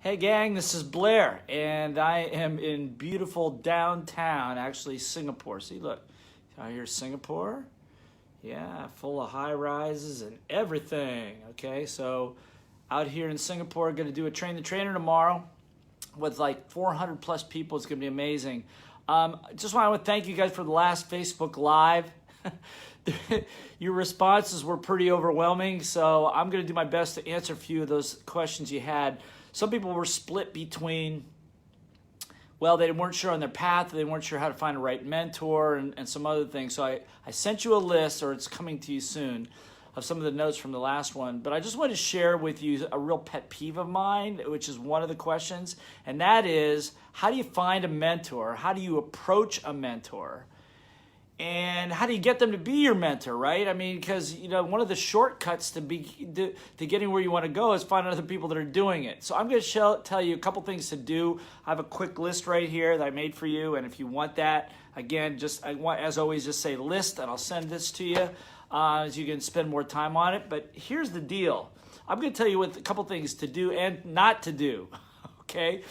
Hey gang, this is Blair, and I am in beautiful downtown, actually Singapore. See, look, out here Singapore. Yeah, full of high rises and everything. Okay, so out here in Singapore, going to do a train the trainer tomorrow with like 400 plus people. It's going to be amazing. Just want to thank you guys for the last Facebook Live. Your responses were pretty overwhelming, so I'm going to do my best to answer a few of those questions you had. Some people were split between, well, they weren't sure on their path, they weren't sure how to find a right mentor, and some other things. So I sent you a list, or it's coming to you soon, of some of the notes from the last one. But I just wanted to share with you a real pet peeve of mine, which is one of the questions, and that is, how do you find a mentor? How do you approach a mentor? And how do you get them to be your mentor, right? I mean, because one of the shortcuts to getting where you want to go is find other people that are doing it. So I'm going to tell you a couple things to do. I have a quick list right here that I made for you, and if you want that, again, as always, just say list, and I'll send this to you, so you can spend more time on it. But here's the deal: I'm going to tell you a couple things to do and not to do. Okay.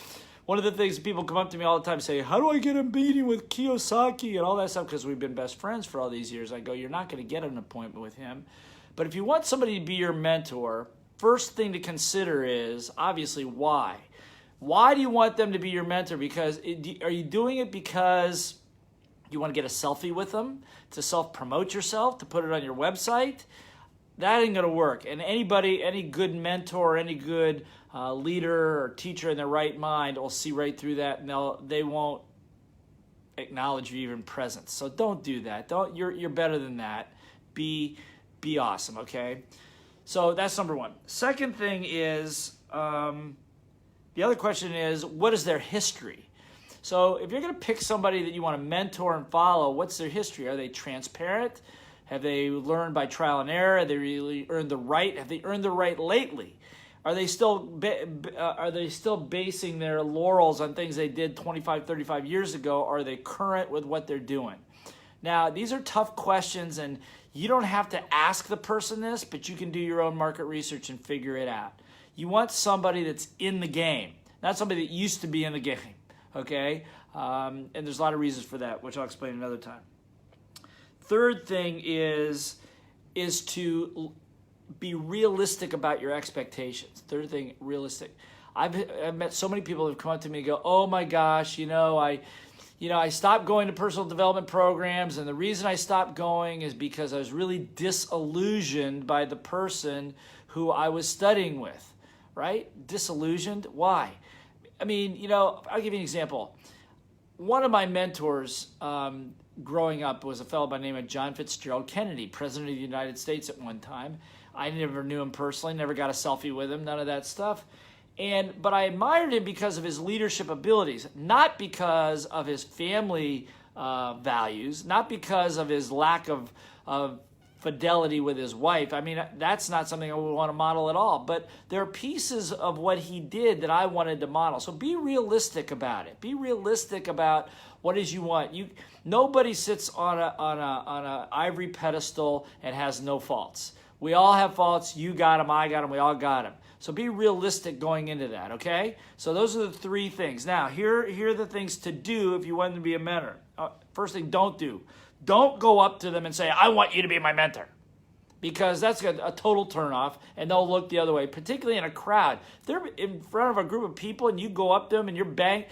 One of the things people come up to me all the time and say, how do I get a meeting with Kiyosaki and all that stuff? Because we've been best friends for all these years. I go, you're not going to get an appointment with him. But if you want somebody to be your mentor, first thing to consider is, obviously, why? Why do you want them to be your mentor? Because are you doing it because you want to get a selfie with them, to self-promote yourself, to put it on your website? That ain't going to work. And any good mentor, any good leader or teacher in their right mind will see right through that, and they won't acknowledge your even presence. So don't do that. You're better than that. Be awesome, okay? So that's number one. Second thing is, the other question is, what is their history? So if you're going to pick somebody that you want to mentor and follow, what's their history? Are they transparent? Have they learned by trial and error? Have they really earned the right? Have they earned the right lately? Are they still basing their laurels on things they did 25, 35 years ago? Or are they current with what they're doing? Now, these are tough questions, and you don't have to ask the person this, but you can do your own market research and figure it out. You want somebody that's in the game, not somebody that used to be in the game, okay? And there's a lot of reasons for that, which I'll explain another time. Third thing is to be realistic about your expectations. Third thing, realistic. I've met so many people who have come up to me and go, oh my gosh, I stopped going to personal development programs, and the reason I stopped going is because I was really disillusioned by the person who I was studying with, right? Disillusioned? Why? I mean, I'll give you an example. One of my mentors growing up was a fellow by the name of John Fitzgerald Kennedy, President of the United States at one time. I never knew him personally, never got a selfie with him, none of that stuff. But I admired him because of his leadership abilities, not because of his family values, not because of his lack of fidelity with his wife. I mean, that's not something I would want to model at all. But there are pieces of what he did that I wanted to model. So be realistic about it. Be realistic about what it is you want. Nobody sits on a ivory pedestal and has no faults. We all have faults. You got them, I got them, we all got them. So be realistic going into that, okay? So those are the three things. Now, here are the things to do if you want to be a mentor. First thing, don't do. Don't go up to them and say, I want you to be my mentor. Because that's a total turnoff, and they'll look the other way, particularly in a crowd. If they're in front of a group of people and you go up to them and you're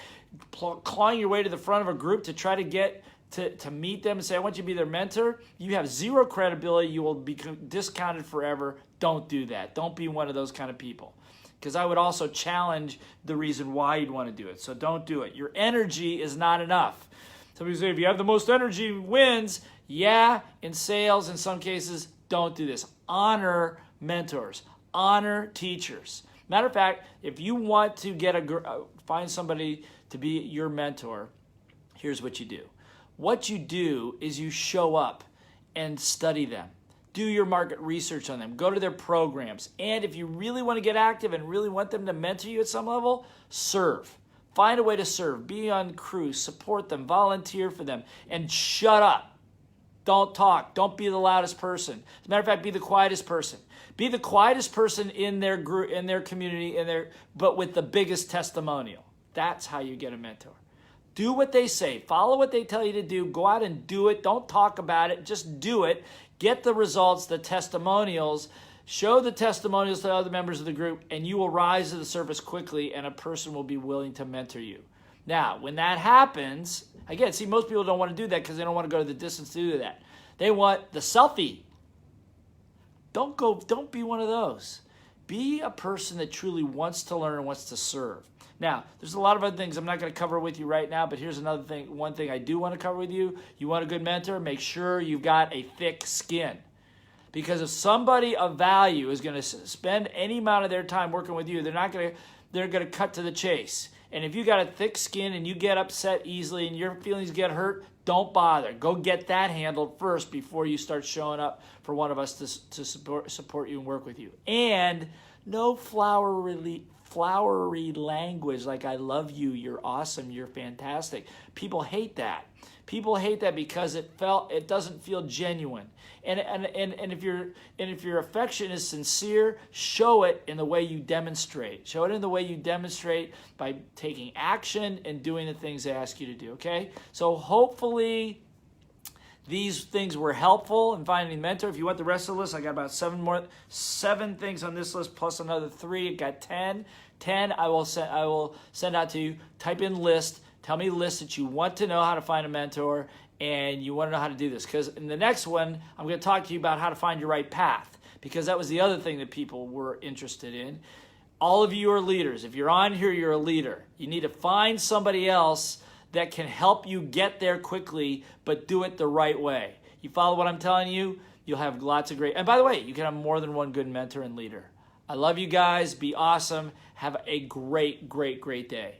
clawing your way to the front of a group to try to get to meet them and say, I want you to be their mentor, you have zero credibility. You will be discounted forever. Don't do that. Don't be one of those kind of people. Because I would also challenge the reason why you'd want to do it. So don't do it. Your energy is not enough. Somebody say, if you have the most energy, wins. Yeah, in sales, in some cases, don't do this. Honor mentors. Honor teachers. Matter of fact, if you want to find somebody to be your mentor, here's what you do. What you do is you show up and study them. Do your market research on them. Go to their programs. And if you really want to get active and really want them to mentor you at some level, serve. Find a way to serve. Be on crew. Support them. Volunteer for them. And shut up. Don't talk. Don't be the loudest person. As a matter of fact, be the quietest person. Be the quietest person in their group, in their community, but with the biggest testimonial. That's how you get a mentor. Do what they say. Follow what they tell you to do. Go out and do it. Don't talk about it. Just do it. Get the results, the testimonials. Show the testimonials to other members of the group, and you will rise to the surface quickly, and a person will be willing to mentor you. Now, when that happens, again, see, most people don't want to do that because they don't want to go to the distance to do that. They want the selfie. Don't be one of those. Be a person that truly wants to learn and wants to serve. Now, there's a lot of other things I'm not going to cover with you right now, but here's another thing. One thing I do want to cover with you. You want a good mentor? Make sure you've got a thick skin. Because if somebody of value is going to spend any amount of their time working with you, they're going to cut to the chase. And if you got a thick skin and you get upset easily and your feelings get hurt, don't bother. Go get that handled first before you start showing up for one of us to support you and work with you. And no flowery language like "I love you," "You're awesome," "You're fantastic." People hate that. People hate that because it doesn't feel genuine. And if your affection is sincere, show it in the way you demonstrate. Show it in the way you demonstrate by taking action and doing the things they ask you to do. Okay? So hopefully these things were helpful in finding a mentor. If you want the rest of the list, I got about seven things on this list plus another 3. I got 10. 10 I will send out to you. Type in list. Tell me a list that you want to know how to find a mentor and you want to know how to do this. Because in the next one, I'm going to talk to you about how to find your right path. Because that was the other thing that people were interested in. All of you are leaders. If you're on here, you're a leader. You need to find somebody else that can help you get there quickly, but do it the right way. You follow what I'm telling you, you'll have lots of great... And by the way, you can have more than one good mentor and leader. I love you guys. Be awesome. Have a great, great, great day.